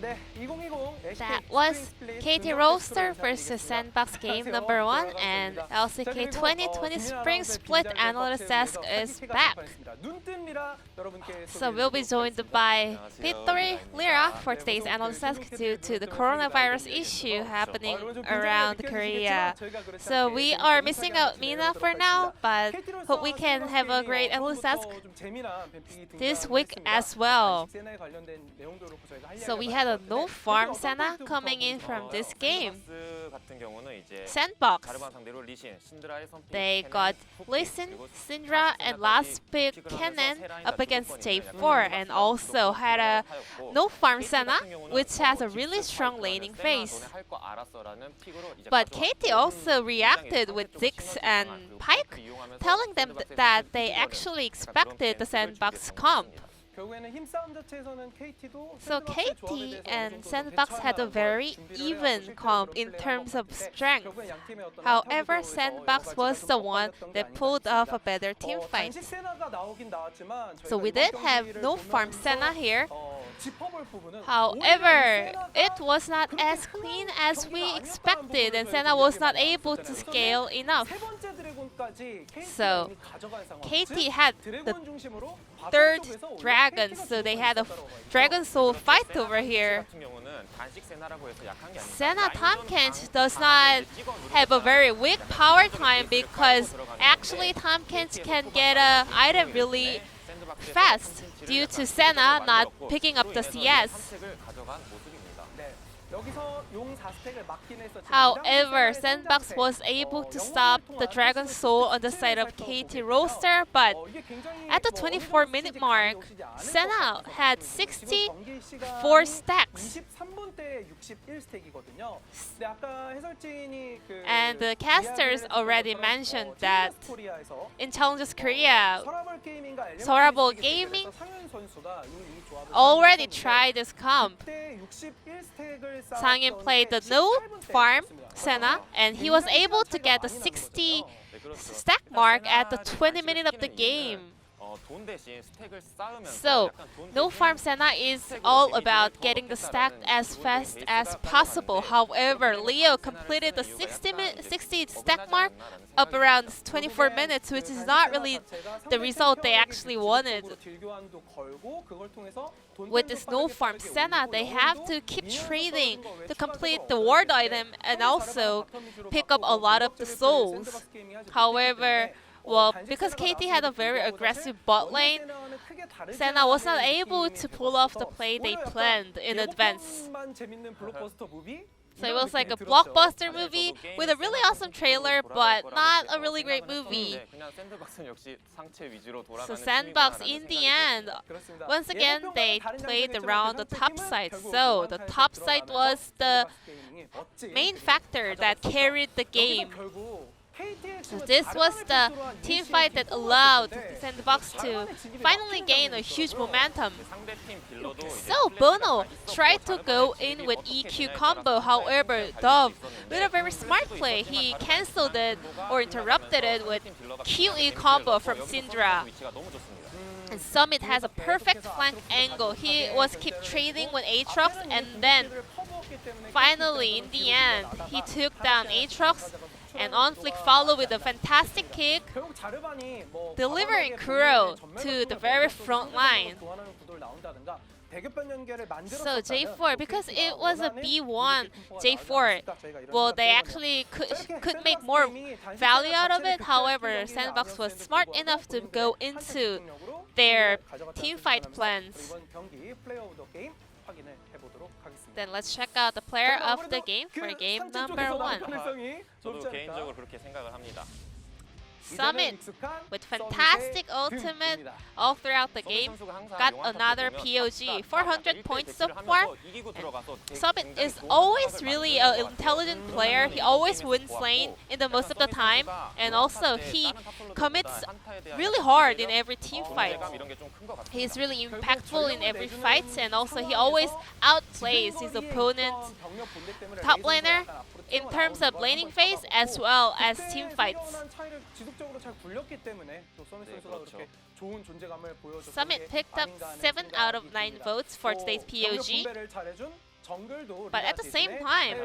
That was KT Rolster versus SANDBOX game number 1, and LCK 2020 Spring Split Analyst Desk is back. So we'll be joined by Victory Lira for today's Analyst Desk due to the coronavirus issue happening around Korea. So we are missing out Mina for now, but hope we can have a great Analyst Desk this week as well. So we had a no farm Senna coming in from this game. SANDBOX. They got Lee Sin, Syndra, and last pick Kennen up against J4, and also had a no farm Senna, which has a really strong laning phase. But KT also reacted with Ziggs and Pyke, telling them that they actually expected the SANDBOX comp. So KT and SANDBOX had a very even comp in terms of strength. However, SANDBOX was the one that pulled off a better team fight. So we did have no farm Senna here. However, it was not as clean as we expected, and Senna was not able to scale enough. So KT had the third dragon, so they had a Dragon Soul fight over here. Senna Tahm does not have a very weak power time because actually Tahm can get an item really fast due to Senna not picking up the CS. However, SANDBOX was able to stop the Dragon Soul on the side of KT Rolster, but at the 24-minute mark, Senna had 64 stacks. And the casters already mentioned that in Challengers Korea, Sorable Gaming already tried this comp. Sangin played the no farm Senna, and he was able to get the 60 stack mark at the 20-minute of the game. So, no farm Senna is all about getting the stack as fast as possible. However, Leo completed the 60 stack mark up around 24 minutes, which is not really the result they actually wanted. With this no farm Senna, they have to keep trading to complete the ward item and also pick up a lot of the souls. However, well, because KT had a very aggressive bot lane, Senna was not able to pull off the play they planned in advance. So it was like a blockbuster movie with a really awesome trailer, but not a really great movie. So SANDBOX, in the end, once again, they played around the top side. So the top side was the main factor that carried the game. So this was the team fight that allowed SANDBOX to finally gain a huge momentum. So Bono tried to go in with EQ combo, however Dove, with a very smart play, he cancelled it or interrupted it with QE combo from Syndra. And Summit has a perfect flank angle. He was keep trading with Aatrox, and then finally in the end he took down Aatrox. And OnFlick followed with a fantastic kick, delivering Kuro to the very front line. So J4, because it was a B1 J4, well, they actually could make more value out of it. However, SANDBOX was smart enough to go into their team fight plans. Then let's check out the player of the game for game number 1. Summit, with fantastic ultimate all throughout the game, got another POG, 400 points so far. Summit is always really an intelligent player. He always wins lane in the most of the time, and also he commits really hard in every team fight. He's really impactful in every fight, and also he always outplays his opponent top laner in terms of laning phase as well as team fights. Summit picked up 7 out of 9 votes for today's POG. But at the same time,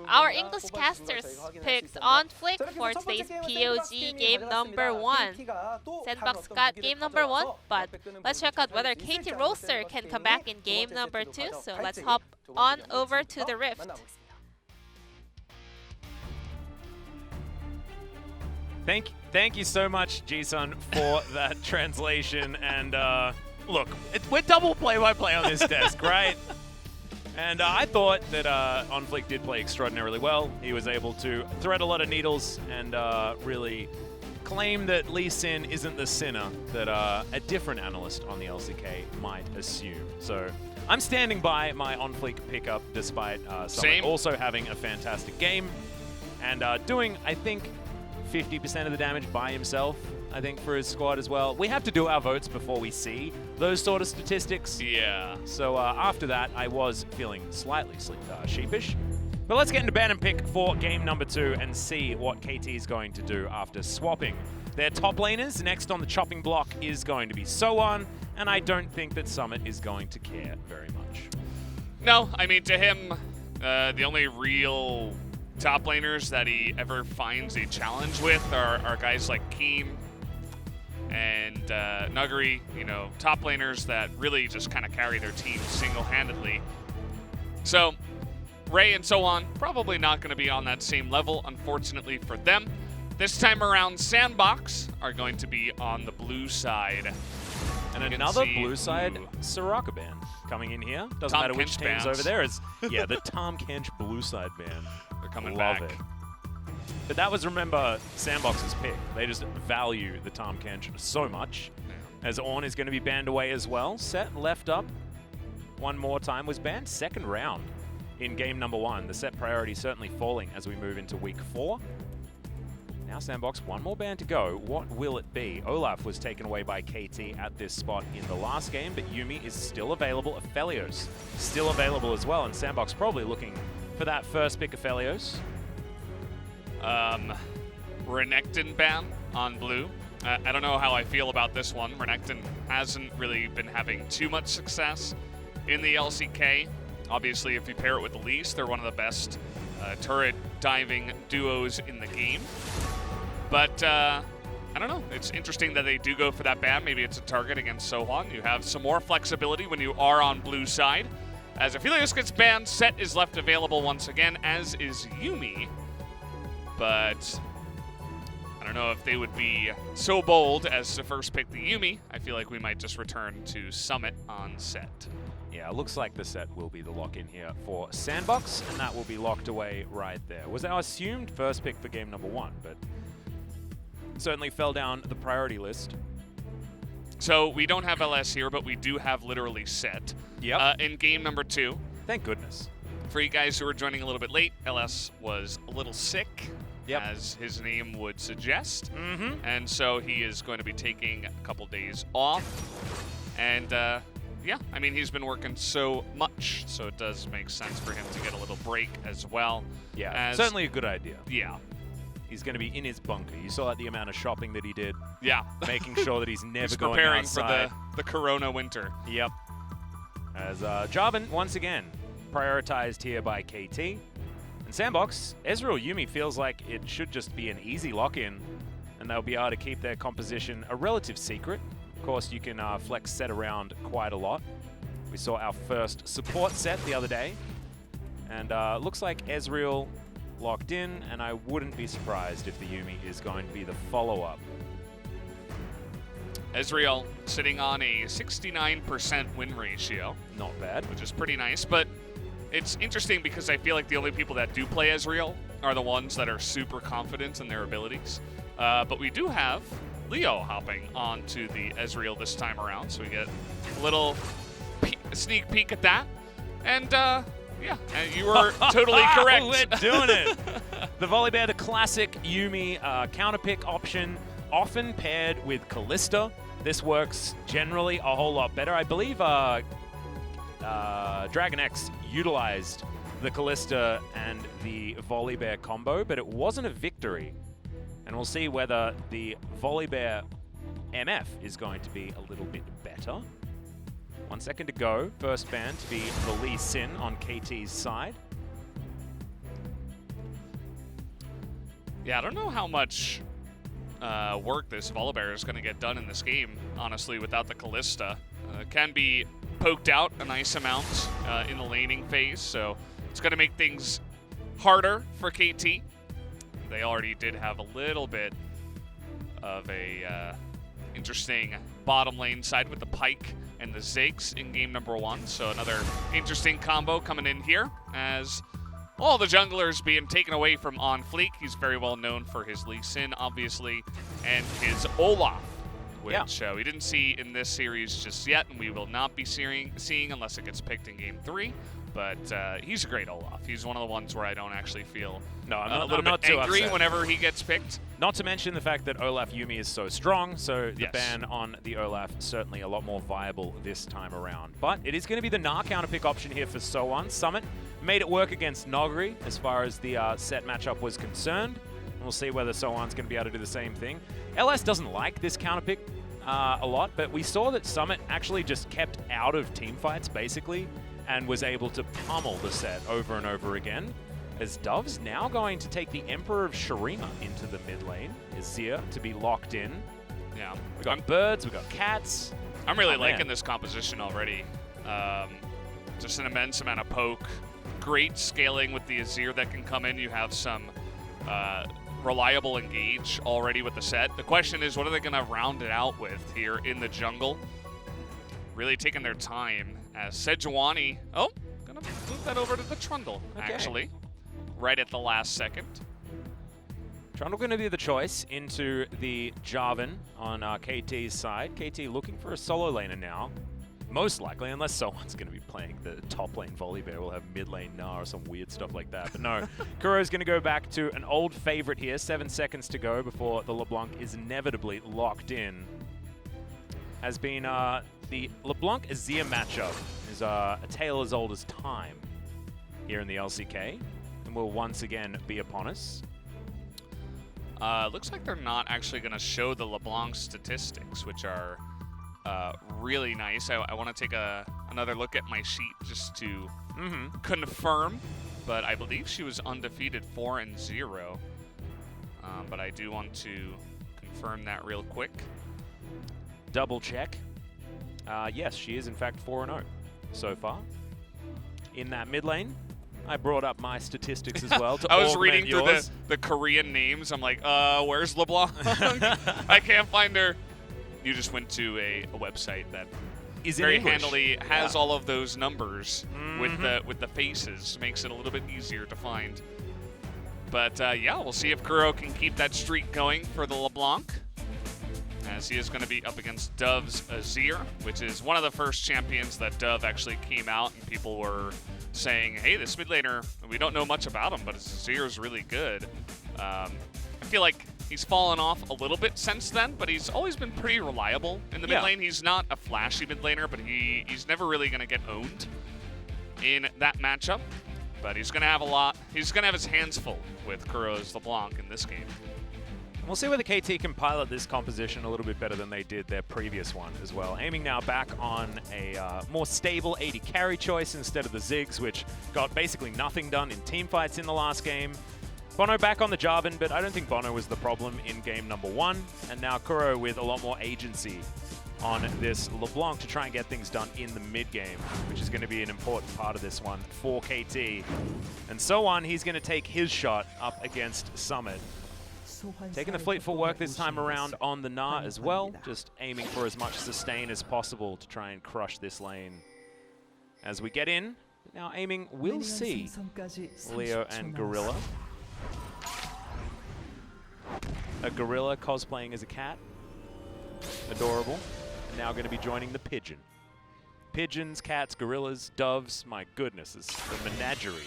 our English casters picked on Flick for today's POG game number 1. SANDBOX got game number 1, but let's check out whether KT Rolster can come back in game number 2. So let's hop on over to the Rift. Thank you so much, Jisun, for that translation. And look, we're double play-by-play on this desk, right? And I thought that OnFlick did play extraordinarily well. He was able to thread a lot of needles and really claim that Lee Sin isn't the sinner that a different analyst on the LCK might assume. So I'm standing by my OnFlick pickup despite Summit also having a fantastic game and doing, I think, 50% of the damage by himself, I think, for his squad as well. We have to do our votes before we see those sort of statistics. Yeah. So after that, I was feeling slightly sheepish. But let's get into ban and pick for game number 2 and see what KT is going to do after swapping their top laners. Next on the chopping block is going to be Soan, and I don't think that Summit is going to care very much. No, I mean, to him, the only real top laners that he ever finds a challenge with are guys like Keem and Nuggery, you know, top laners that really just kind of carry their team single-handedly. So Ray and so on, probably not going to be on that same level, unfortunately for them. This time around, SANDBOX are going to be on the blue side. And another blue side Soraka ban coming in here. Doesn't matter which team's over there. It's, yeah, the Tom Kench blue side ban. They're coming Love back. It. But that was, remember, SANDBOX's pick. They just value the Tom Kench so much. As Ornn is going to be banned away as well. Set left up one more time. Was banned second round in game number 1. The set priority certainly falling as we move into week 4. Now SANDBOX, one more ban to go. What will it be? Olaf was taken away by KT at this spot in the last game, but Yuumi is still available. Aphelios still available as well, and SANDBOX probably looking for that first pick of Aphelios. Renekton ban on blue. I don't know how I feel about this one. Renekton hasn't really been having too much success in the LCK. Obviously, if you pair it with Elise, they're one of the best turret diving duos in the game. But I don't know. It's interesting that they do go for that ban. Maybe it's a target against Sohan. You have some more flexibility when you are on blue side. As Aphelios gets banned, Set is left available once again, as is Yuumi. But I don't know if they would be so bold as to first pick the Yuumi. I feel like we might just return to Summit on Set. Yeah, it looks like the Set will be the lock-in here for SANDBOX, and that will be locked away right there. Was our assumed first pick for game number 1, but certainly fell down the priority list. So we don't have LS here, but we do have literally Set. Yep. In game number 2. Thank goodness. For you guys who are joining a little bit late, LS was a little sick, as his name would suggest. And so he is going to be taking a couple days off. And yeah, I mean, he's been working so much, so it does make sense for him to get a little break as well. Yeah, certainly a good idea. Yeah. He's going to be in his bunker. You saw the amount of shopping that he did. Yeah. Making sure that he's never going preparing outside. for the Corona winter. Yep. As Jarvan, once again, prioritized here by KT. And SANDBOX, Ezreal Yuumi feels like it should just be an easy lock-in, and they'll be able to keep their composition a relative secret. Of course, you can flex Set around quite a lot. We saw our first support Set the other day, and looks like Ezreal locked in, and I wouldn't be surprised if the Yuumi is going to be the follow-up. Ezreal sitting on a 69% win ratio. Not bad. Which is pretty nice, but it's interesting because I feel like the only people that do play Ezreal are the ones that are super confident in their abilities. But we do have Leo hopping onto the Ezreal this time around, so we get a little sneak peek at that. And yeah, you were totally correct. We're doing it. The Volibear, the classic Yuumi counter pick option, often paired with Kalista. This works generally a whole lot better. I believe Dragon X utilized the Kalista and the Volibear combo, but it wasn't a victory. And we'll see whether the Volibear MF is going to be a little bit better, 1 second to go. First ban to be the Lee Sin on KT's side. Yeah, I don't know how much work this Volibear is going to get done in this game, honestly, without the Callista. Can be poked out a nice amount in the laning phase, so it's going to make things harder for KT. They already did have a little bit of a interesting bottom lane side with the Pike and the Ziggs in game number 1, so another interesting combo coming in here as all the junglers being taken away from On Fleek. He's very well known for his Lee Sin, obviously, and his Olaf, which we didn't see in this series just yet, and we will not be seeing unless it gets picked in Game 3. But he's a great Olaf. He's one of the ones where I don't actually feel a little bit angry whenever he gets picked. Not to mention the fact that Olaf Yuumi is so strong, so the ban on the Olaf certainly a lot more viable this time around. But it is going to be the Gnar counter pick option here for So1. Summit made it work against Nogri as far as the set matchup was concerned. And we'll see whether So1's going to be able to do the same thing. LS doesn't like this counter pick a lot, but we saw that Summit actually just kept out of team fights, basically, and was able to pummel the set over and over again. As Dove's now going to take the Emperor of Shurima into the mid lane. Azir to be locked in. Yeah. We've got birds, we've got cats. I'm really liking this composition already. Just an immense amount of poke. Great scaling with the Azir that can come in. You have some reliable engage already with the set. The question is, what are they going to round it out with here in the jungle? Really taking their time as Sejuani, gonna move that over to the Trundle, actually, right at the last second. Trundle gonna be the choice into the Jarvan on KT's side. KT looking for a solo laner now, most likely, unless someone's gonna be playing the top lane Volibear. We'll have mid lane Gnar or some weird stuff like that. But no, Kuro's gonna go back to an old favorite here. 7 seconds to go before the LeBlanc is inevitably locked in. Has been the LeBlanc-Azir matchup is a tale as old as time here in the LCK, and will once again be upon us. Looks like they're not actually going to show the LeBlanc statistics, which are really nice. I want to take another look at my sheet just to confirm, but I believe she was undefeated 4-0. But I do want to confirm that real quick. Double check. Yes, she is in fact 4-0 so far. In that mid lane, I brought up my statistics as well to I was reading through yours. the Korean names. I'm like, where's LeBlanc? I can't find her. You just went to a website that is very handily has all of those numbers with the faces. Makes it a little bit easier to find. But yeah, we'll see if Kuro can keep that streak going for the LeBlanc, as he is going to be up against Dove's Azir, which is one of the first champions that Dove actually came out and people were saying, hey, this mid laner, we don't know much about him, but his Azir is really good. I feel like he's fallen off a little bit since then, but he's always been pretty reliable in the mid lane. He's not a flashy mid laner, but he's never really going to get owned in that matchup. But he's going to have a lot. He's going to have his hands full with Kuro's LeBlanc in this game. We'll see whether KT can pilot this composition a little bit better than they did their previous one as well. Aiming now back on a more stable AD carry choice instead of the Ziggs, which got basically nothing done in teamfights in the last game. Bono back on the Jarvan, but I don't think Bono was the problem in game number 1. And now Kuro with a lot more agency on this LeBlanc to try and get things done in the mid game, which is going to be an important part of this one for KT. And So1, he's going to take his shot up against Summit. Taking the fleet footwork this time around on the Gnar as well, just aiming for as much sustain as possible to try and crush this lane. As we get in, now aiming, we'll see Leo and Gorilla. A gorilla cosplaying as a cat. Adorable. And now going to be joining the pigeon. Pigeons, cats, gorillas, doves, my goodness, it's the menagerie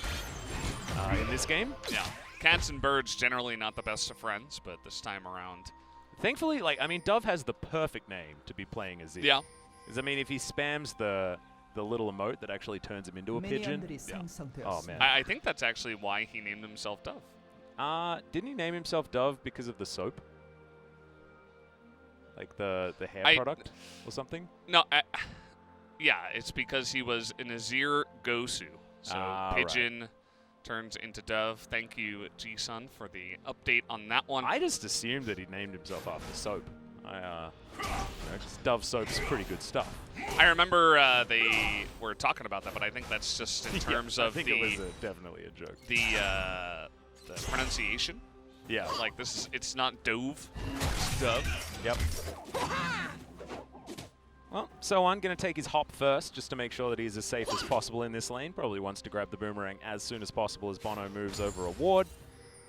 in this game. Yeah. Cats and birds generally not the best of friends, but this time around. Thankfully, Dove has the perfect name to be playing Azir. Yeah. Because, I mean, if he spams the little emote that actually turns him into a pigeon. Yeah. Oh, man. I think that's actually why he named himself Dove. Didn't he name himself Dove because of the soap? Like the hair product or something? No, Yeah, it's because he was an Azir Gosu. So Pigeon turns into Dove. Thank you, G-Sun, for the update on that one. I just assumed that he named himself after soap. Because Dove soap's pretty good stuff. I remember they were talking about that, but I think that's just in terms of I think it was definitely a joke. The pronunciation. Yeah. Like it's not Dove, it's Dove. Yep. Well, Soan going to take his hop first just to make sure that he's as safe as possible in this lane. Probably wants to grab the boomerang as soon as possible as Bono moves over a ward.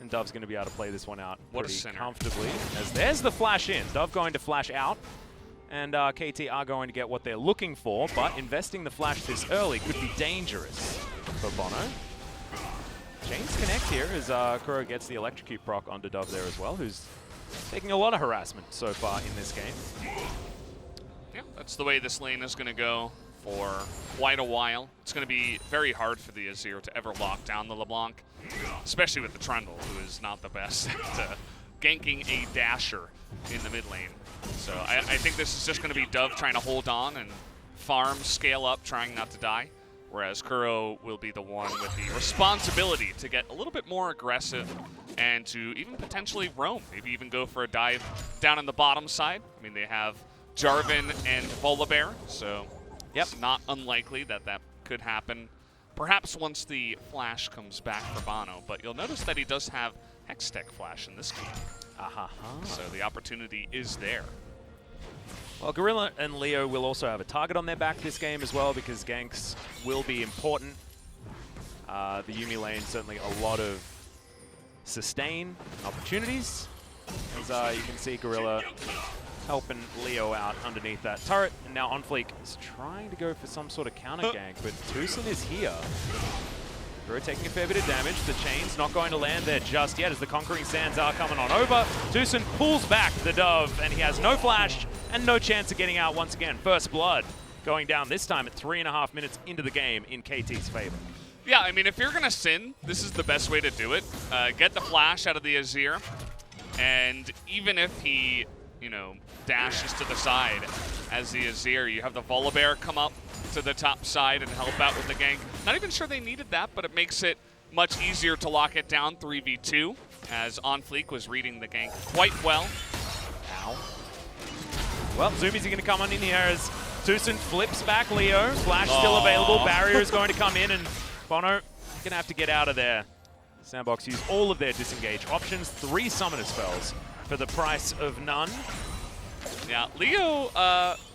And Dove's going to be able to play this one out pretty comfortably. As there's the flash in. Dove going to flash out. And KT are going to get what they're looking for, but investing the flash this early could be dangerous for Bono. Chains connect here as Kuro gets the electrocute proc onto Dove there as well, who's taking a lot of harassment so far in this game. Yeah, that's the way this lane is going to go for quite a while. It's going to be very hard for the Azir to ever lock down the LeBlanc, especially with the Trundle, who is not the best at ganking a dasher in the mid lane. So I think this is just going to be Dove trying to hold on and farm, scale up, trying not to die, whereas Kuro will be the one with the responsibility to get a little bit more aggressive and to even potentially roam, maybe even go for a dive down on the bottom side. I mean, they have Jarvan and Volibear, so it's not unlikely that that could happen. Perhaps once the flash comes back for Bono, but you'll notice that he does have Hextech flash in this game. So the opportunity is there. Well, Gorilla and Leo will also have a target on their back this game as well because ganks will be important. The Yuumi lane, certainly a lot of sustain opportunities. As you can see, Gorilla helping Leo out underneath that turret. And now OnFleek is trying to go for some sort of counter gank, but Tucson is here. Kuro taking a fair bit of damage. The chain's not going to land there just yet as the Conquering Sands are coming on over. Tucson pulls back the Dove, and he has no flash and no chance of getting out once again. First blood going down this time at 3.5 minutes into the game in KT's favor. Yeah, I mean, if you're going to sin, this is the best way to do it. Get the flash out of the Azir, and even if he, you know, dashes to the side as the Azir, you have the Volibear come up to the top side and help out with the gank. Not even sure they needed that, but it makes it much easier to lock it down 3v2, as OnFleek was reading the gank quite well. Ow. Well, Zoomies are going to come on in here as Tucson flips back Leo. Flash still available. Barrier is going to come in, and Bono going to have to get out of there. SANDBOX use all of their disengage options, 3 summoner spells for the price of none. Yeah, Leo,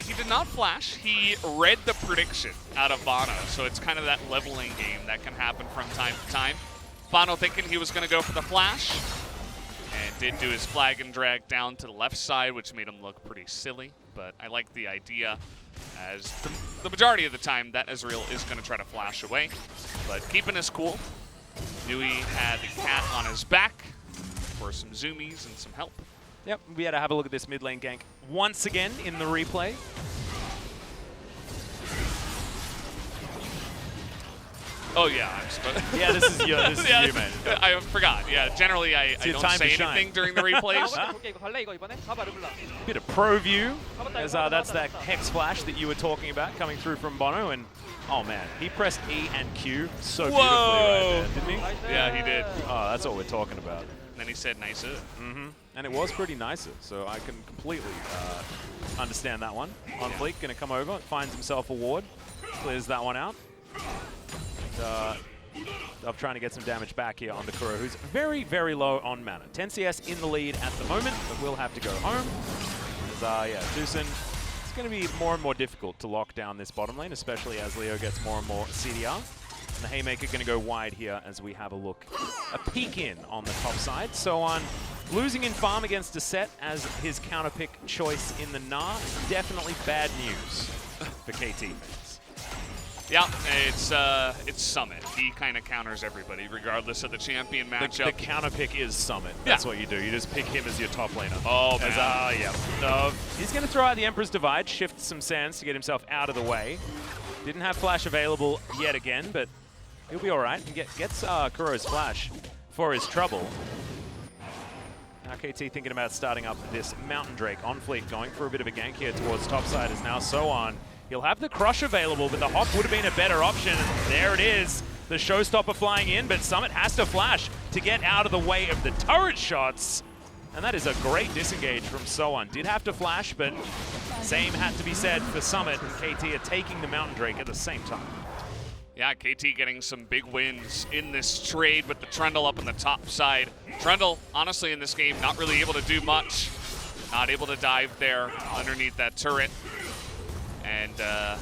he did not flash. He read the prediction out of Bono, so it's kind of that leveling game that can happen from time to time. Bono thinking he was going to go for the flash, and did do his flag and drag down to the left side, which made him look pretty silly, but I like the idea, as the majority of the time that Ezreal is going to try to flash away, but keeping us cool. Knew he had the cat on his back for some zoomies and some help. Yep, we had to have a look at this mid lane gank once again in the replay. Oh yeah, yeah, this is you, man. I forgot. Yeah, generally I don't say anything during the replays. Bit of pro view, as that's that Hex Flash that you were talking about coming through from Bono, and oh man, he pressed E and Q so beautifully right there, didn't he? Yeah, he did. Oh, that's what we're talking about. And then he said nicer. And it was pretty nicer, so I can completely understand that one. OnFleek going to come over, finds himself a ward, clears that one out. I'm trying to get some damage back here on the Kuro, who's very, very low on mana. 10 CS in the lead at the moment, but will have to go home. As, yeah, Tucson, it's going to be more and more difficult to lock down this bottom lane, especially as Leo gets more and more CDR. And the Haymaker going to go wide here as we have a peek in on the top side. So on losing in farm against a set as his counter pick choice in the Gnar, definitely bad news for KT fans. Yeah, it's Summit. He kind of counters everybody, regardless of the champion matchup. The counter pick is Summit. That's what you do. You just pick him as your top laner. Oh, man. Yeah. He's going to throw out the Emperor's Divide, shift some sands to get himself out of the way. Didn't have flash available yet again, but he'll be all right. He gets Kuro's flash for his trouble. Now KT thinking about starting up this Mountain Drake. OnFleek going for a bit of a gank here towards topside, as now Soan He'll have the crush available, but the hop would have been a better option. And there it is. The showstopper flying in, but Summit has to flash to get out of the way of the turret shots. And that is a great disengage from Soan. Did have to flash, but same had to be said for Summit, and KT are taking the Mountain Drake at the same time. Yeah, KT getting some big wins in this trade with the Trundle up on the top side. Trundle, honestly, in this game, not really able to do much. Not able to dive there underneath that turret. And, yeah,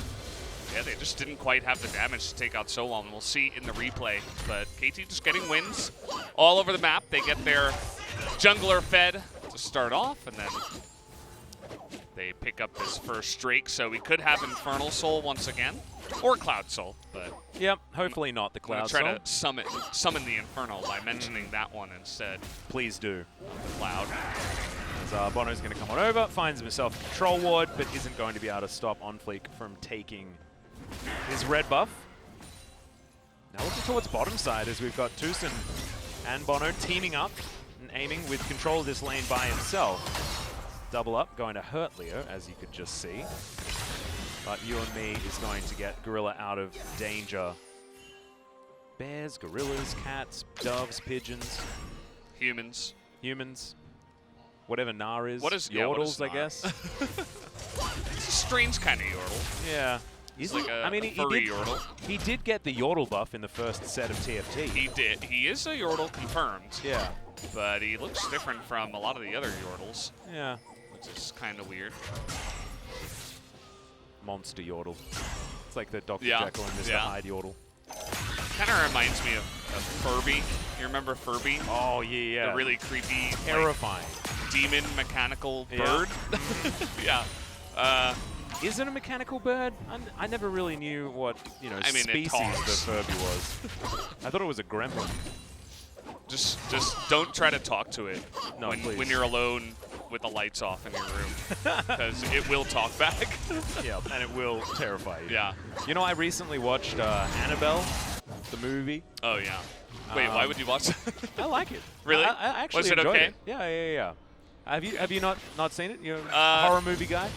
they just didn't quite have the damage to take out Soan. We'll see in the replay. But KT just getting wins all over the map. They get their jungler fed to start off, and then they pick up this first streak. So we could have Infernal Soul once again. Or Cloud Soul, but yep, hopefully not the Cloud Soul. Try to summon the Infernal by mentioning that one instead. Please do. The Cloud. As Bono's going to come on over, finds himself a control ward, but isn't going to be able to stop OnFleek from taking his red buff. Now looking towards bottom side as we've got Tucson and Bono teaming up and aiming with control of this lane by himself. Double up, going to hurt Leo, as you could just see. But You and Me is going to get Gorilla out of danger. Bears, gorillas, cats, doves, pigeons. Humans. Humans. Whatever Nar is. What is Yordles, Nar? I guess. It's a strange kind of Yordle. Yeah. It's like a furry Yordle. He did get the Yordle buff in the first set of TFT. He did. He is a Yordle confirmed. Yeah. But he looks different from a lot of the other Yordles. Yeah. Which is kind of weird. Monster Yordle. It's like the Dr. Yeah. Jekyll and Mr. Hyde Yordle. Kind of reminds me of Furby. You remember Furby? Oh, yeah. The really creepy, terrifying, like, demon mechanical bird. Yeah. Is it a mechanical bird? I never really knew what, species the Furby was. I thought it was a gremlin. Just don't try to talk to it when you're alone with the lights off in your room, because it will talk back. Yeah, and it will terrify you. Yeah. You know, I recently watched Annabelle, the movie. Oh, yeah. Wait, why would you watch it? I like it. Really? I actually Was it enjoyed okay? it. Yeah. Have you not seen it? You're a horror movie guy?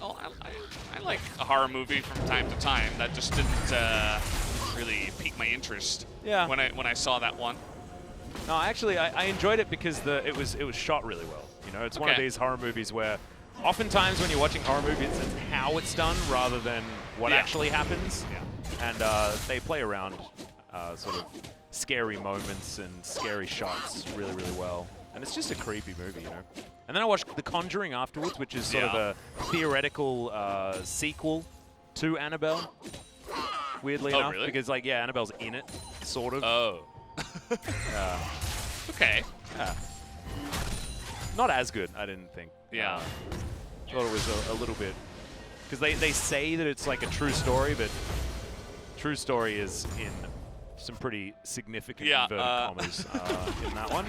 Oh, I like a horror movie from time to time. That just didn't really pique my interest. Yeah. When I saw that one. No, actually, I enjoyed it because it was shot really well. You know, it's one of these horror movies where oftentimes when you're watching horror movies, it's how it's done rather than what actually happens. Yeah. And they play around sort of scary moments and scary shots really, really well. And it's just a creepy movie, you know. And then I watched The Conjuring afterwards, which is sort of a theoretical sequel to Annabelle, weirdly enough. Really? Because, Annabelle's in it, sort of. Oh. Okay. Yeah. Not as good, I didn't think. Yeah. Thought it was a little bit... Because they say that it's like a true story, but true story is in some pretty significant inverted commas in that one.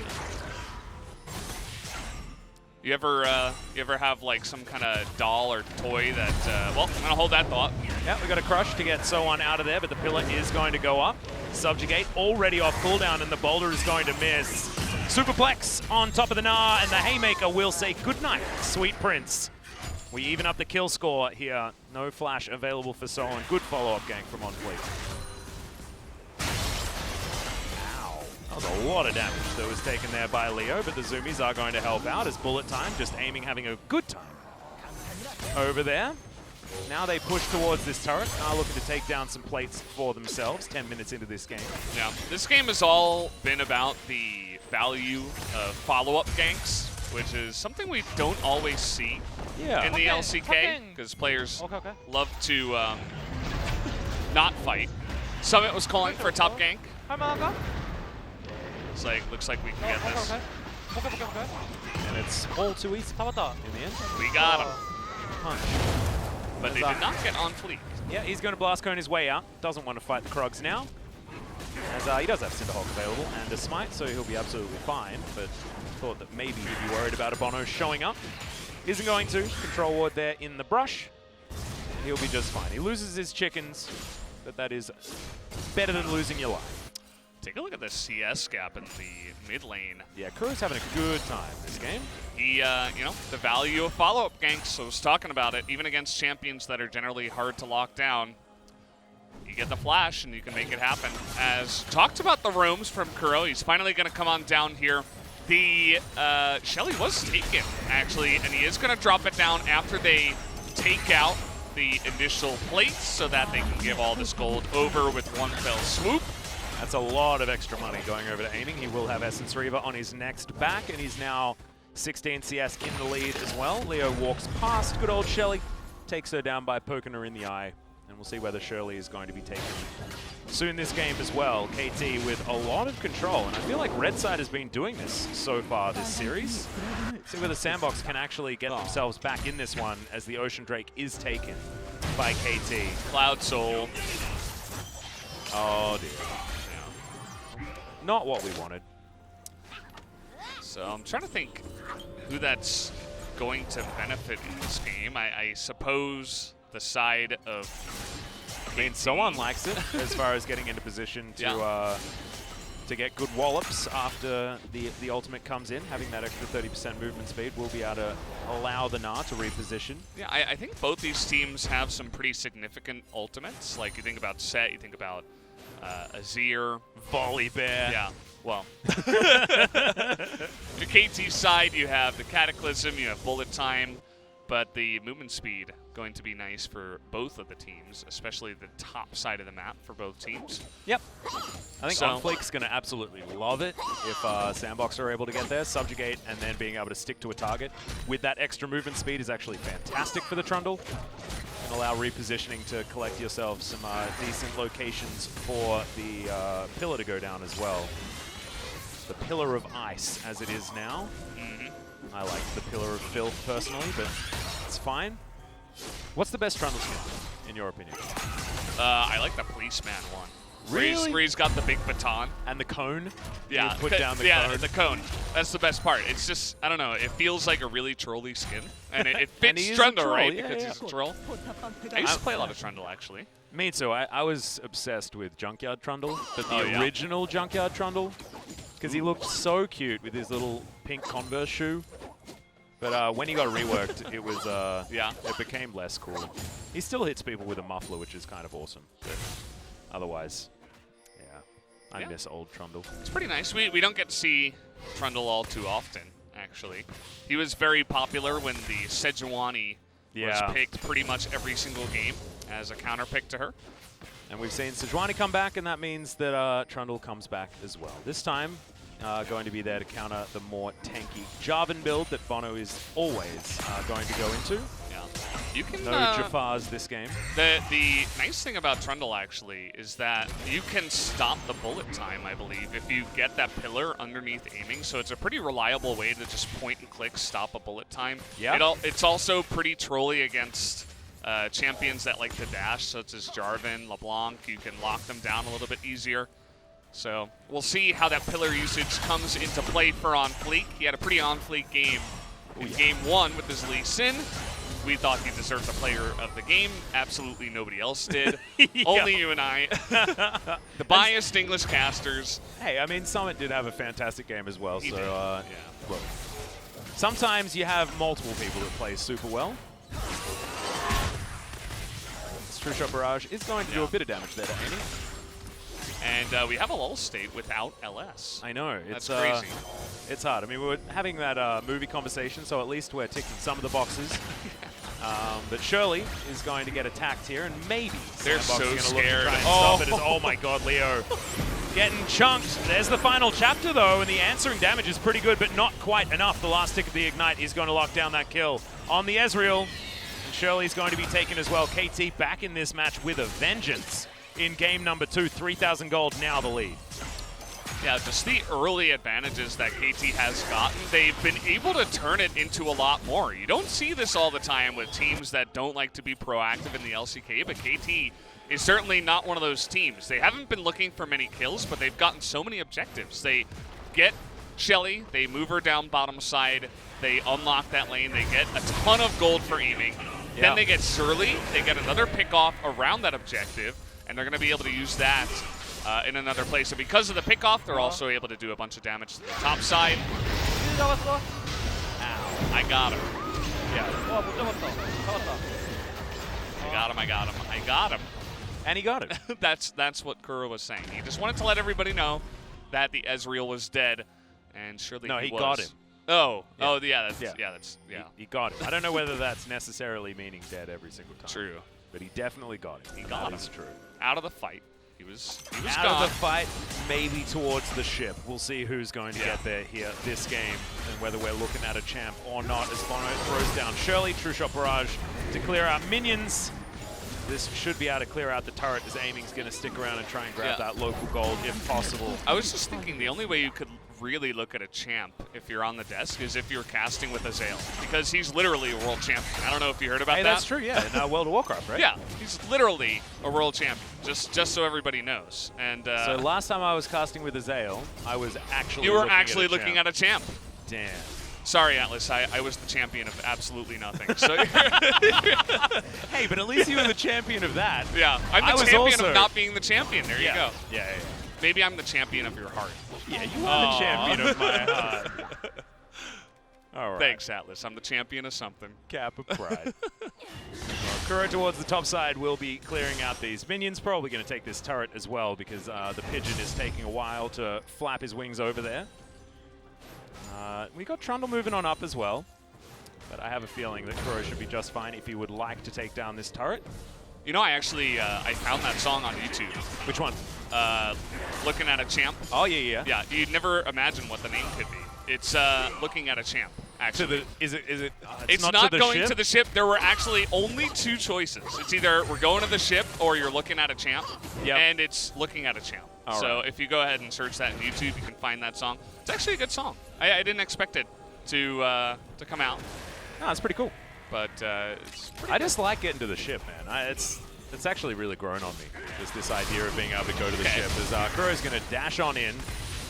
You ever have like some kind of doll or toy that? Well, I'm gonna hold that thought. Yeah, we got a crush to get Soan out of there, but the pillar is going to go up. Subjugate already off cooldown, and the boulder is going to miss. Superplex on top of the Gnar, and the Haymaker will say goodnight, Sweet Prince. We even up the kill score here. No flash available for Soan. Good follow-up gank from OnFleek. That was a lot of damage that was taken there by Leo, but the Zoomies are going to help out as Bullet Time just aiming, having a good time over there. Now they push towards this turret, are looking to take down some plates for themselves 10 minutes into this game. Yeah, this game has all been about the value of follow-up ganks, which is something we don't always see in the LCK, because players love to not fight. Summit was calling for a top gank. Looks like we can get this. And it's all too easy in the end. We got him. Punch. But they did not get on fleek. Yeah, he's going to blast cone his way out. Doesn't want to fight the Krogs now. As he does have Cinderhawk available and a smite, so he'll be absolutely fine. But thought that maybe he'd be worried about a Bono showing up. Isn't going to. Control ward there in the brush. He'll be just fine. He loses his chickens, but that is better than losing your life. Take a look at the CS gap in the mid lane. Yeah, Kuro's having a good time this game. He, you know, the value of follow-up ganks, so I was talking about it, even against champions that are generally hard to lock down. You get the flash and you can make it happen. As talked about the roams from Kuro, he's finally going to come on down here. The Shelly was taken, actually, and he is going to drop it down after they take out the initial plates so that they can give all this gold over with one fell swoop. That's a lot of extra money going over to aiming. He will have Essence Reaver on his next back, and he's now 16 CS in the lead as well. Leo walks past good old Shelly, takes her down by poking her in the eye, and we'll see whether Shirley is going to be taken soon this game as well. KT with a lot of control, and I feel like Red Side has been doing this so far this series. See whether SANDBOX can actually get themselves back in this one as the Ocean Drake is taken by KT. Cloud Soul. Oh dear. Not what we wanted. So I'm trying to think who that's going to benefit in this game. I suppose the side of... I mean, someone likes it as far as getting into position to get good wallops after the ultimate comes in. Having that extra 30% movement speed will be able to allow the Na to reposition. Yeah, I think both these teams have some pretty significant ultimates. Like, you think about Set, you think about Azir, Volley Bear. Yeah, well. The KT side, you have the Cataclysm, you have Bullet Time, but the movement speed going to be nice for both of the teams, especially the top side of the map for both teams. Yep. I think OnFleek's going to absolutely love it if SANDBOX are able to get there, subjugate, and then being able to stick to a target with that extra movement speed is actually fantastic for the Trundle. And allow repositioning to collect yourself some decent locations for the pillar to go down as well. The Pillar of Ice, as it is now. I like the Pillar of Filth personally, but it's fine. What's the best Trundle skin, in your opinion? I like the Policeman one. Really? Where he's got the big baton. And the cone? Yeah. You put down the cone. Yeah, the cone. That's the best part. It's just, I don't know, it feels like a really trolly skin. And it fits Trundle, right? Yeah, because yeah. he's a troll. I used to play a lot of Trundle, actually. Me too. I was obsessed with Junkyard Trundle, but the original Junkyard Trundle, because he looked so cute with his little pink Converse shoe. But when he got reworked, it was it became less cool. He still hits people with a muffler, which is kind of awesome. But otherwise, I miss old Trundle. It's pretty nice. We don't get to see Trundle all too often, actually. He was very popular when the Sejuani was picked pretty much every single game as a counter pick to her. And we've seen Sejuani come back, and that means that Trundle comes back as well. This time, going to be there to counter the more tanky Jarvan build that Bono is always going to go into. Yeah. You can, no Jafars this game. The nice thing about Trundle, actually, is that you can stop the bullet time, I believe, if you get that pillar underneath aiming. So it's a pretty reliable way to just point and click, stop a bullet time. Yeah. It's also pretty trolly against champions that like to dash, such as Jarvan, LeBlanc. You can lock them down a little bit easier. So we'll see how that pillar usage comes into play for OnFleek. He had a pretty OnFleek game in Game 1 with his Lee Sin. We thought he deserved the player of the game. Absolutely nobody else did. Only you and I. The biased English casters. Hey, I mean, Summit did have a fantastic game as well. He so, did. Look, sometimes you have multiple people that play super well. True Shot Barrage is going to do a bit of damage there to Amy. And we have a lull state without LS. I know. That's crazy. It's hard. I mean, we were having that movie conversation, so at least we're ticking some of the boxes. But Shirley is going to get attacked here, and maybe they're so scared. Oh my God, Leo. Getting chunked. There's the final chapter, though, and the answering damage is pretty good, but not quite enough. The last tick of the Ignite is going to lock down that kill on the Ezreal. And Shirley's going to be taken as well. KT back in this match with a vengeance in game number 2. 3,000 gold, now the lead. Yeah, just the early advantages that KT has gotten, they've been able to turn it into a lot more. You don't see this all the time with teams that don't like to be proactive in the LCK, but KT is certainly not one of those teams. They haven't been looking for many kills, but they've gotten so many objectives. They get Shelly, they move her down bottom side, they unlock that lane, they get a ton of gold for aiming. Yeah. Then they get Surly, they get another pick off around that objective, and they're going to be able to use that in another place. So because of the pickoff, they're also able to do a bunch of damage to the top side. Ow, I got him. Yeah. I got him. And he got it. That's what Kuro was saying. He just wanted to let everybody know that the Ezreal was dead, and surely No, he was. got him. Oh, Yeah. oh, yeah, that's He got it. I don't know whether that's necessarily meaning dead every single time. true. But he definitely got it. He got That is him. true. Out of the fight, he was Out gone. of the fight, maybe towards the ship. We'll see who's going to get there here this game and whether we're looking at a champ or not as Bono throws down Shirley. True Shot Barrage to clear out minions. This should be able to clear out the turret as Aiming's going to stick around and try and grab that local gold if possible. I was just thinking the only way you could really look at a champ if you're on the desk is if you're casting with Azael, because he's literally a world champion. I don't know if you heard about Hey, that. that's true, yeah, in World of Warcraft, right? Yeah, he's literally a world champion, just so everybody knows. And So last time I was casting with Azael, I was actually you were looking actually at a looking champ. at a champ. Damn. Sorry, Atlas, I was the champion of absolutely nothing. So Hey, but at least you were the champion of that. yeah, I'm I the was champion also- of not being the champion. There you go. Yeah. Maybe I'm the champion of your heart. Yeah, you are the champion of my heart. All right. Thanks, Atlas. I'm the champion of something. Cap of pride. Kuro towards the top side will be clearing out these minions. Probably going to take this turret as well because the pigeon is taking a while to flap his wings over there. We got Trundle moving on up as well. But I have a feeling that Kuro should be just fine if he would like to take down this turret. You know, I actually I found that song on YouTube. Which one? Looking at a champ. Oh, yeah. Yeah, you'd never imagine what the name could be. It's looking at a champ. To Actually, the, is it? it's not not to the going ship? to the ship. There were actually only two choices. It's either we're going to the ship or you're looking at a champ. Yep. And it's looking at a champ. All so right. if you go ahead and search that on YouTube, you can find that song. It's actually a good song. I didn't expect it to come out, No, it's pretty cool. but it's pretty I just like getting to the ship, man. It's actually really grown on me. Just this idea of being able to go to the Okay. ship. As Kuro's going to dash on in.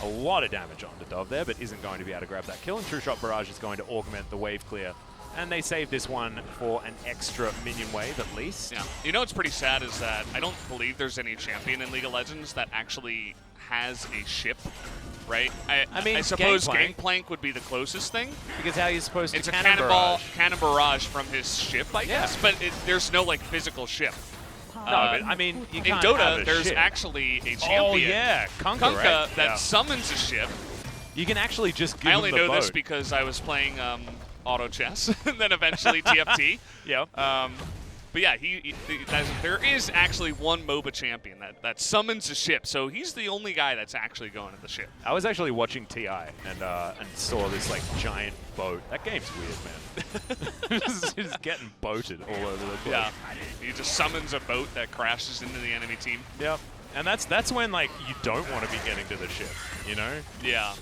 A lot of damage on the Dove there, but isn't going to be able to grab that kill. And True Shot Barrage is going to augment the wave clear. And they save this one for an extra minion wave at least. Yeah. You know what's pretty sad is that I don't believe there's any champion in League of Legends that actually has a ship, right? I mean, I suppose Gangplank. Gangplank would be the closest thing. Because how you're supposed It's to a cannon barrage from his ship, I guess, but there's no like physical ship. No, but I mean, you In can't have Dota, a there's ship. actually a champion, Oh, yeah. Kunkka, Kunkka, right? that Yeah. summons a ship. You can actually just give I him only the know boat. this because I was playing auto chess and then eventually TFT. Yeah. But yeah, there is actually one MOBA champion that summons a ship, so he's the only guy that's actually going to the ship. I was actually watching TI and saw this like giant boat. That game's weird, man. just getting boated all over the place. Yeah, he just summons a boat that crashes into the enemy team. Yep. And that's when like you don't want to be getting to the ship, you know? Yeah.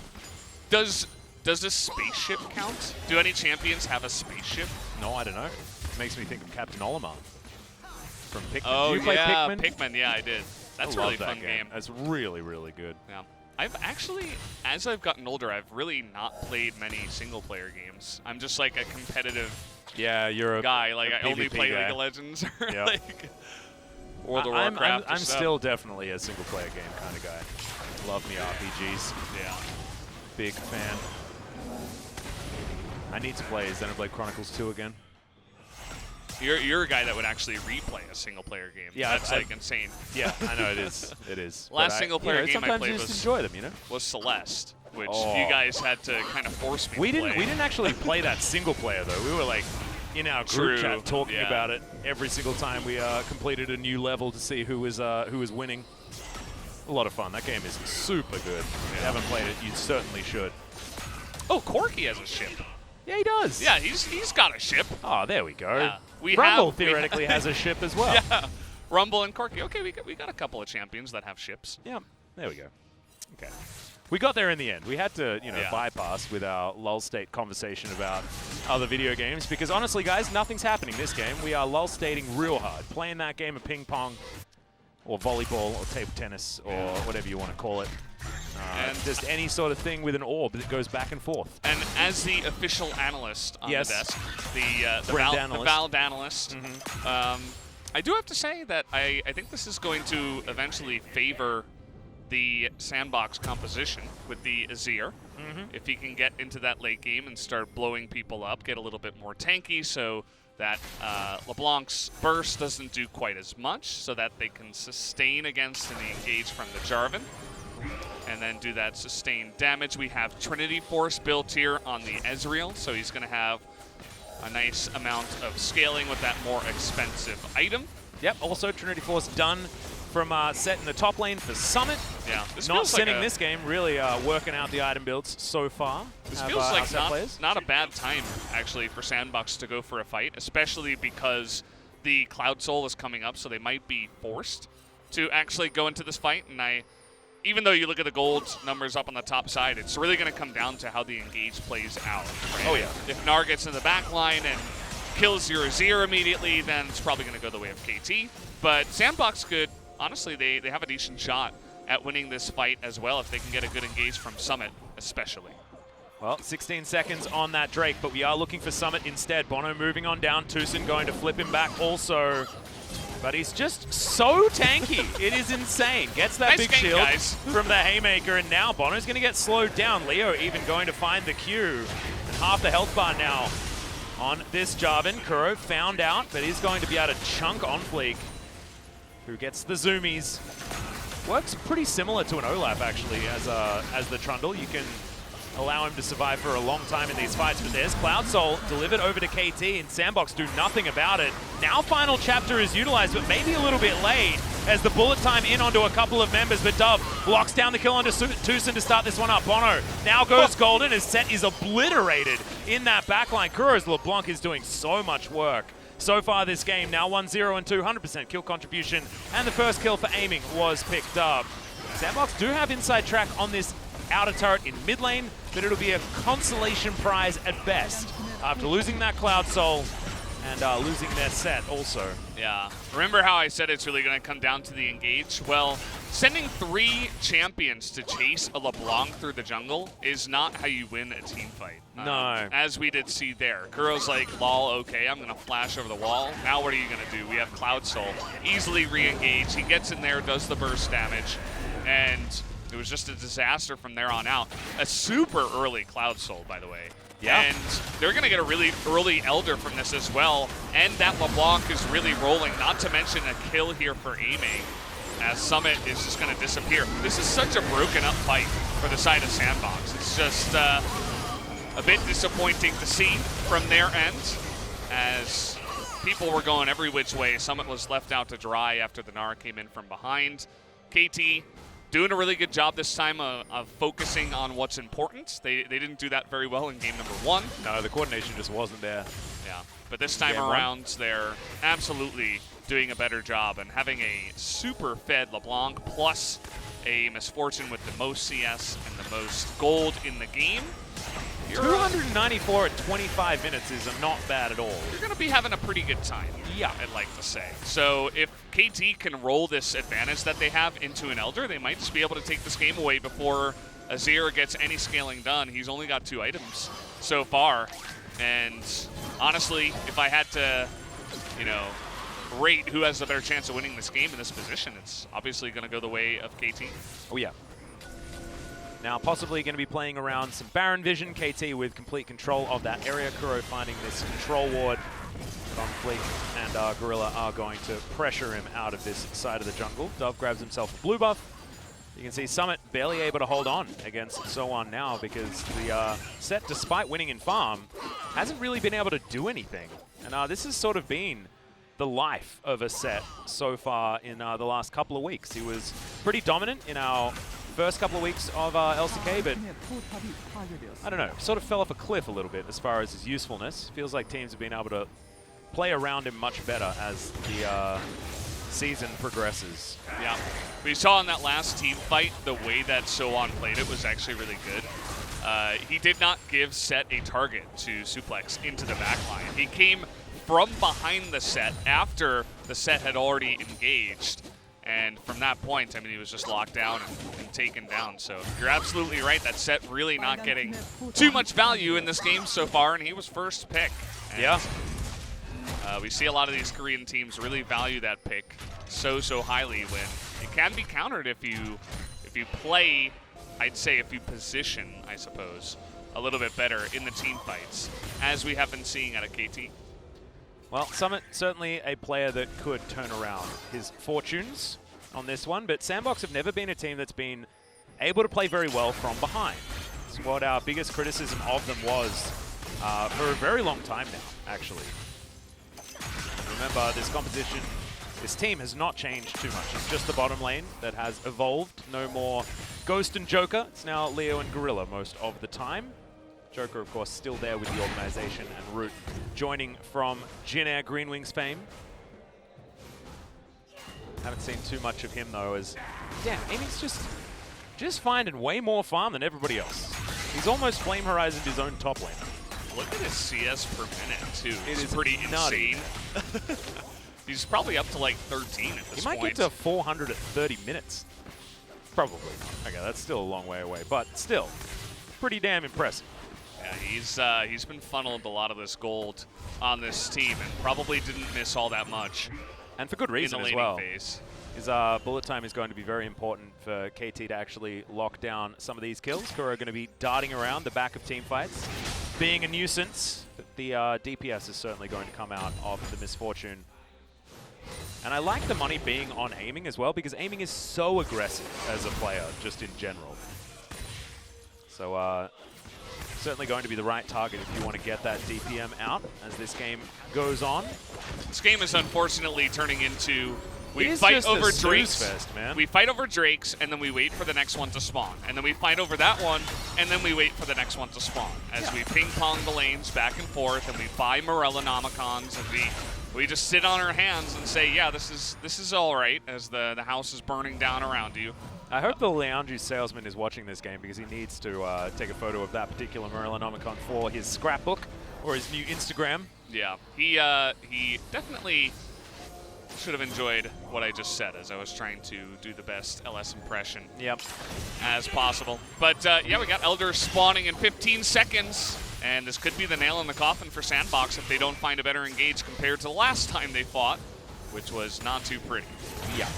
Does a spaceship count? Do any champions have a spaceship? No, I don't know. Makes me think of Captain Olimar from Pikmin. Oh, Did you play yeah, Pikmin? Yeah, I did. That's a I really love that fun game. That's really, really good. Yeah. I've actually, as I've gotten older, I've really not played many single-player games. I'm just like a competitive Yeah, you're a guy. Like, a I only PvP play guy. League of Legends or Yep. like World of I'm Warcraft. or stuff. still definitely a single-player game kind of guy. Love me RPGs. Yeah. Big fan. I need to play Xenoblade Chronicles 2 again. You're a guy that would actually replay a single-player game. Yeah, That's I- like insane. Yeah, I know it is. It is. Last But single-player game I sometimes played you just was- enjoy them, you know. Was Celeste, which Oh. you guys had to kind of force me We to didn't. play. We didn't actually play that single player though. We were like in our group True, chat talking yeah. about it every single time we completed a new level to see who was winning. A lot of fun. That game is super good. If you haven't played it, you certainly should. Oh, Corky has a ship. Yeah, he does. Yeah, he's got a ship. Oh, there we go. Yeah. Rumble we theoretically has a ship as well. Yeah, Rumble and Corky. Okay, we got a couple of champions that have ships. Yeah, there we go. Okay. We got there in the end. We had to, Yeah. bypass with our lull state conversation about other video games because honestly, guys, nothing's happening this game. We are lull stating real hard, playing that game of ping pong or volleyball or table tennis or whatever you want to call it. And just any sort of thing with an orb that goes back and forth. And as the official analyst on Yes. the desk, the Brand Valve analyst. analyst, I do have to say that I think this is going to eventually favor the SANDBOX composition with the Azir. If he can get into that late game and start blowing people up, get a little bit more tanky so that LeBlanc's burst doesn't do quite as much, so that they can sustain against and engage from the Jarvan, and then do that sustained damage. We have Trinity Force built here on the Ezreal, so he's going to have a nice amount of scaling with that more expensive item. Yep, also Trinity Force done from Set in the top lane for Summit. Yeah, this not feels sinning like this game, really working out the item builds so far. This feels like not a bad time, actually, for SANDBOX to go for a fight, especially because the Cloud Soul is coming up, so they might be forced to actually go into this fight. And even though you look at the gold numbers up on the top side, it's really going to come down to how the engage plays out. Right? Oh, yeah. If Gnar gets in the back line and kills your Azir immediately, then it's probably going to go the way of KT. But SANDBOX could, honestly, they have a decent shot at winning this fight as well if they can get a good engage from Summit, especially. Well, 16 seconds on that Drake, but we are looking for Summit instead. Bono moving on down. Tucson going to flip him back also. But he's just so tanky. It is insane. Gets that nice big game, shield guys. from the Haymaker, and now Bono's going to get slowed down. Leo even going to find the Q. And half the health bar now on this Jarvan. Kuro found out, but he's going to be able to chunk on Fleek, who gets the zoomies. Works pretty similar to an Olaf, actually, as the Trundle. You can allow him to survive for a long time in these fights, but there's Cloud Soul delivered over to KT, and SANDBOX do nothing about it. Now Final Chapter is utilized, but maybe a little bit late as the bullet time in onto a couple of members, but Dove blocks down the kill onto Tucson to start this one up. Bono now goes golden as Set is obliterated in that backline. Kuro's LeBlanc is doing so much work so far this game. Now 1-0 and 200% kill contribution, and the first kill for aiming was picked up. SANDBOX do have inside track on this outer turret in mid lane, but it'll be a consolation prize at best after losing that Cloud Soul and losing their Set also. Yeah. Remember how I said it's really going to come down to the engage? Well, sending 3 champions to chase a LeBlanc through the jungle is not how you win a team fight. No. As we did see there. Kuro's like, lol, okay, I'm going to flash over the wall. Now what are you going to do? We have Cloud Soul. Easily re-engage. He gets in there, does the burst damage, and it was just a disaster from there on out. A super early Cloud Soul, by the way. Yeah. And they're going to get a really early Elder from this as well. And that LeBlanc is really rolling, not to mention a kill here for aiming, as Summit is just going to disappear. This is such a broken up fight for the side of SANDBOX. It's just a bit disappointing to see from their end, as people were going every which way. Summit was left out to dry after the Gnar came in from behind. KT doing a really good job this time of focusing on what's important. They didn't do that very well in game number 1. No, the coordination just wasn't there. Yeah, but this time around, they're absolutely doing a better job, and having a super fed LeBlanc plus a Misfortune with the most CS and the most gold in the game. 294 at 25 minutes is not bad at all. You're going to be having a pretty good time, yeah, I'd like to say. So if KT can roll this advantage that they have into an Elder, they might just be able to take this game away before Azir gets any scaling done. He's only got 2 items so far. And honestly, if I had to, rate who has the better chance of winning this game in this position, it's obviously going to go the way of KT. Oh, yeah. Now possibly going to be playing around some Baron Vision. KT with complete control of that area. Kuro finding this control ward on Fleek, and Gorilla are going to pressure him out of this side of the jungle. Dove grabs himself a blue buff. You can see Summit barely able to hold on against So-On now, because the Set, despite winning in farm, hasn't really been able to do anything. And this has sort of been the life of a Set so far in the last couple of weeks. He was pretty dominant in our first couple of weeks of LCK, but I don't know, sort of fell off a cliff a little bit as far as his usefulness. Feels like teams have been able to play around him much better as the season progresses. Yeah, we saw in that last team fight, the way that So-On played it was actually really good. He did not give Set a target to suplex into the backline. He came from behind the Set after the Set had already engaged. And from that point, I mean, he was just locked down and taken down. So you're absolutely right. That Set really not getting too much value in this game so far, and he was first pick. And yeah. We see a lot of these Korean teams really value that pick so highly when it can be countered if you play, I'd say if you position, I suppose, a little bit better in the team fights, as we have been seeing out of KT. Well, Summit certainly a player that could turn around his fortunes on this one, but SANDBOX have never been a team that's been able to play very well from behind. It's what our biggest criticism of them was for a very long time now, actually. Remember, this composition, this team has not changed too much. It's just the bottom lane that has evolved. No more Ghost and Joker. It's now Leo and Gorilla most of the time. Joker, of course, still there with the organization, and Root joining from Jin Air Green Wings fame. Haven't seen too much of him, though, as, damn, Amy's just finding way more farm than everybody else. He's almost Flame Horizoned his own top lane. Look at his CS per minute, too. It is pretty nutty. insane. He's probably up to like 13 at this point. He might get to 400 at 30 minutes. Probably. Okay, that's still a long way away, but still, pretty damn impressive. Yeah, he's been funneled a lot of this gold on this team and probably didn't miss all that much. And for good reason in the as well. Phase. His bullet time is going to be very important for KT to actually lock down some of these kills. Kuro are going to be darting around the back of team fights, being a nuisance. But the DPS is certainly going to come out of the misfortune. And I like the money being on aiming as well, because aiming is so aggressive as a player, just in general. So certainly going to be the right target if you want to get that DPM out as this game goes on. This game is unfortunately turning into we is fight just over a snooze Drakes. fest, man. We fight over Drakes, and then we wait for the next one to spawn. And then we fight over that one, and then we wait for the next one to spawn. As we ping-pong the lanes back and forth, and we buy Morellonomicons, and we just sit on our hands and say, yeah, this is all right, as the house is burning down around you. I hope the Leandru salesman is watching this game, because he needs to take a photo of that particular Morellonomicon for his scrapbook or his new Instagram. Yeah, he definitely should have enjoyed what I just said, as I was trying to do the best LS impression as possible. But yeah, we got Elder spawning in 15 seconds, and this could be the nail in the coffin for SANDBOX if they don't find a better engage compared to the last time they fought, which was not too pretty. Yeah.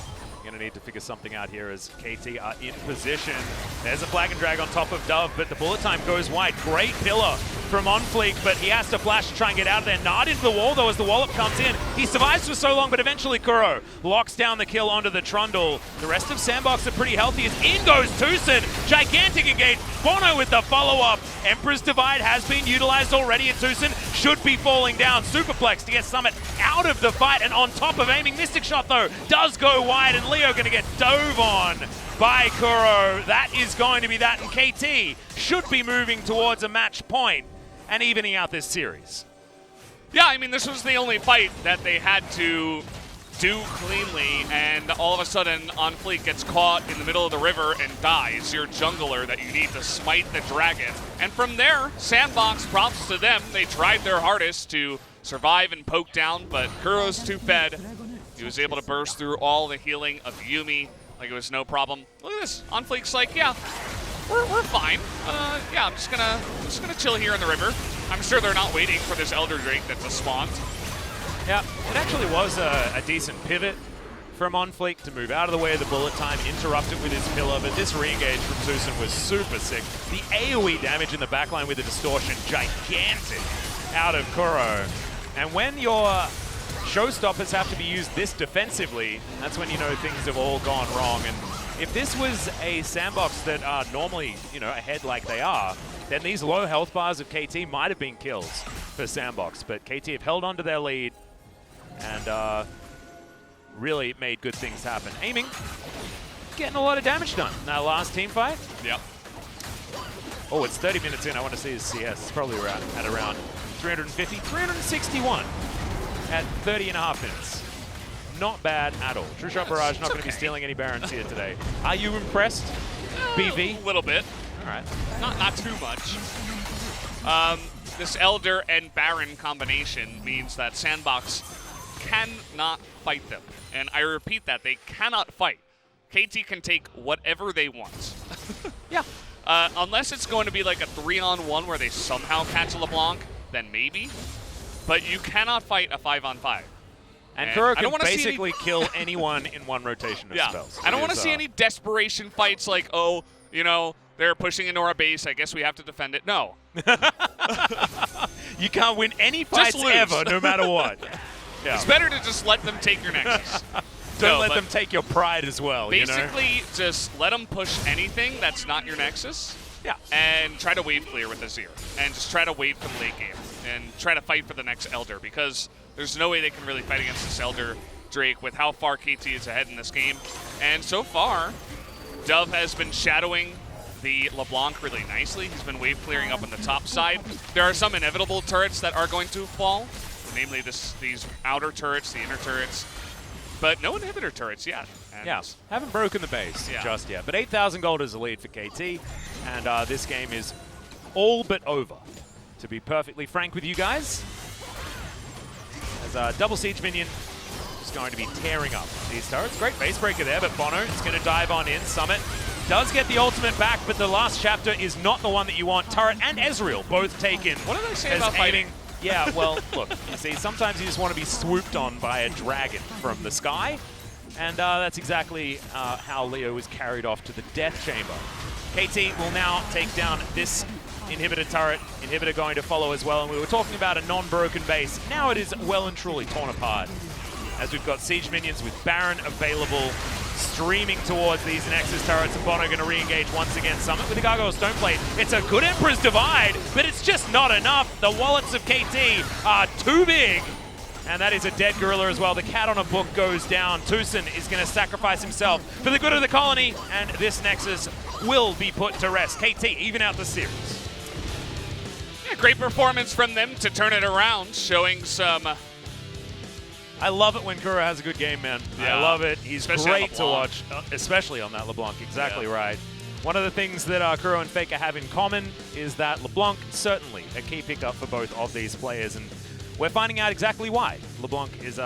Going to need to figure something out here as KT are in position. There's a flag and drag on top of Dove, but the bullet time goes wide. Great pillar from OnFleek, but he has to flash to try and get out of there. Nard into the wall, though, as the wallop comes in. He survives for so long, but eventually Kuro locks down the kill onto the Trundle. The rest of SANDBOX are pretty healthy as in goes Tucson. Gigantic engage. Bono with the follow-up. Emperor's Divide has been utilized already, and Tucson should be falling down. Superplex to get Summit out of the fight, and on top of aiming. Mystic Shot, though, does go wide, and Leo going to get dove on by Kuro. That is going to be that, and KT should be moving towards a match point and evening out this series. Yeah, I mean, this was the only fight that they had to do cleanly, and all of a sudden, OnFleek gets caught in the middle of the river and dies. Your jungler that you need to smite the dragon. And from there, SANDBOX, props to them. They tried their hardest to survive and poke down, but Kuro's too fed. He was able to burst through all the healing of Yuumi like it was no problem. Look at this. OnFleek's like, yeah, we're fine. Yeah, I'm just gonna chill here in the river. I'm sure they're not waiting for this Elder Drake that's a spawn. Yeah, it actually was a decent pivot from OnFleek to move out of the way of the bullet time, interrupt it with his pillar, but this re-engage from Tucson was super sick. The AoE damage in the backline with the distortion, gigantic out of Kuro. And when your showstoppers have to be used this defensively, that's when you know things have all gone wrong. And if this was a SANDBOX that are normally, ahead like they are, then these low health bars of KT might have been kills for SANDBOX. But KT have held on to their lead and really made good things happen. Aiming, getting a lot of damage done in that last team fight. Yep. Oh, it's 30 minutes in. I want to see his CS. It's probably at around 350, 361 at 30.5 minutes. Not bad at all. True Shot Barrage not going to be stealing any Barons here today. Are you impressed, BV? A little bit. All right. Not too much. This Elder and Baron combination means that SANDBOX cannot fight them. And I repeat that, they cannot fight. KT can take whatever they want. Yeah. Unless it's going to be like a 3-on-1 where they somehow catch a LeBlanc, then maybe. But you cannot fight a 5-on-5. And Kuro can don't basically kill anyone in one rotation of yeah. spells. I don't want to see any desperation fights like, oh, you know, they're pushing into our base. I guess we have to defend it. No. You can't win any fights ever, no matter what. Yeah. It's better to just let them take your Nexus. Don't let them take your pride as well, basically, you know? just let them push anything that's not your Nexus. Yeah. And try to wave clear with Azir. And just try to wave from late game. And try to fight for the next Elder, because there's no way they can really fight against this Elder Drake with how far KT is ahead in this game. And so far, Dove has been shadowing the LeBlanc really nicely. He's been wave clearing up on the top side. There are some inevitable turrets that are going to fall, namely these outer turrets, the inner turrets, but no inhibitor turrets yet. And yeah, haven't broken the base just yet. But 8,000 gold is the lead for KT, and this game is all but over, to be perfectly frank with you guys. As a double siege minion is going to be tearing up these turrets. Great base breaker there, but Bono is going to dive on in. Summit does get the ultimate back, but the last chapter is not the one that you want. Turret and Ezreal both taken. What did I say about fighting? Yeah, well, look, you see, sometimes you just want to be swooped on by a dragon from the sky, and that's exactly how Leo was carried off to the death chamber. KT will now take down this inhibitor turret. Inhibitor going to follow as well, and we were talking about a non-broken base. Now it is well and truly torn apart, as we've got siege minions with Baron available, streaming towards these Nexus turrets, and Bono going to re-engage once again. Summit with the Gargoyle Stoneblade. It's a good Emperor's Divide, but it's just not enough. The wallets of KT are too big, and that is a dead Gorilla as well. The cat on a book goes down. Tucson is going to sacrifice himself for the good of the colony, and this Nexus will be put to rest. KT even out the series. Yeah, great performance from them to turn it around, showing some... I love it when Kuro has a good game, man. Yeah. I love it. He's Especially great to watch, especially on that LeBlanc. Exactly right. One of the things that Kuro and Faker have in common is that LeBlanc certainly a key pickup for both of these players, and we're finding out exactly why. LeBlanc is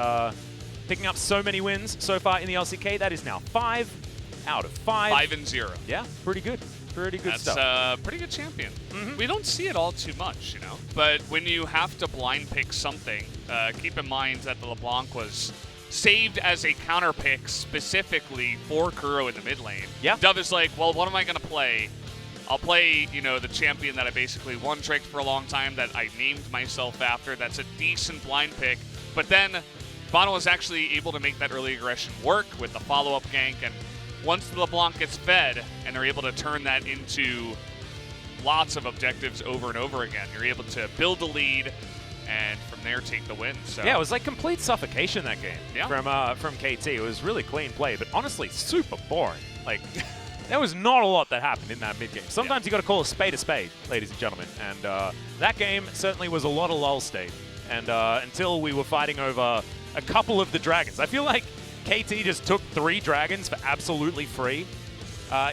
picking up so many wins so far in the LCK. That is now 5 out of 5. 5-0. Yeah, pretty good. Pretty good stuff. That's a pretty good champion. We don't see it all too much, you know. But when you have to blind pick something, keep in mind that the LeBlanc was saved as a counter pick specifically for Kuro in the mid lane. Yeah. Dove is like, well, what am I going to play? I'll play, you know, the champion that I basically one-tricked for a long time, that I named myself after. That's a decent blind pick. But then Bono was actually able to make that early aggression work with the follow-up gank, and once the LeBlanc gets fed and they're able to turn that into lots of objectives over and over again, you're able to build a lead and from there take the win. So yeah, it was like complete suffocation that game from KT. It was really clean play, but honestly super boring. Like there was not a lot that happened in that mid game. Sometimes you got to call a spade, ladies and gentlemen. And that game certainly was a lot of lull state. And until we were fighting over a couple of the dragons, I feel like KT just took 3 dragons for absolutely free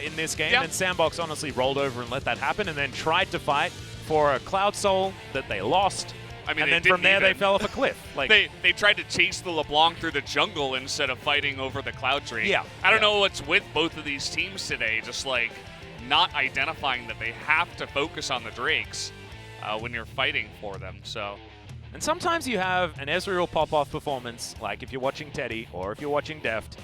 in this game, and SANDBOX honestly rolled over and let that happen, and then tried to fight for a Cloud Soul that they lost. I mean, and then from there they fell off a cliff. Like they tried to chase the LeBlanc through the jungle instead of fighting over the Cloud Drake. Yeah, I don't know what's with both of these teams today, just like not identifying that they have to focus on the Drakes when you're fighting for them. So. And sometimes you have an Ezreal pop-off performance, like if you're watching Teddy or if you're watching Deft.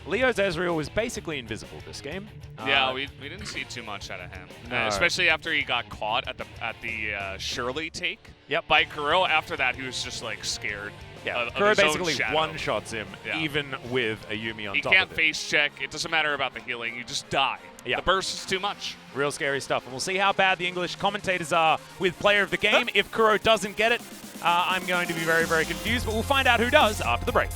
Leo's Ezreal was basically invisible this game. Yeah, we didn't see too much out of him, especially after he got caught at the Shirley take by Kuro. After that, he was just like scared. Yeah, Kuro basically one-shots him, even with a Yuumi on top of it. He can't face check. It doesn't matter about the healing. You just die. Yeah. The burst is too much. Real scary stuff. And we'll see how bad the English commentators are with player of the game. If Kuro doesn't get it, I'm going to be very, very confused, but we'll find out who does after the break.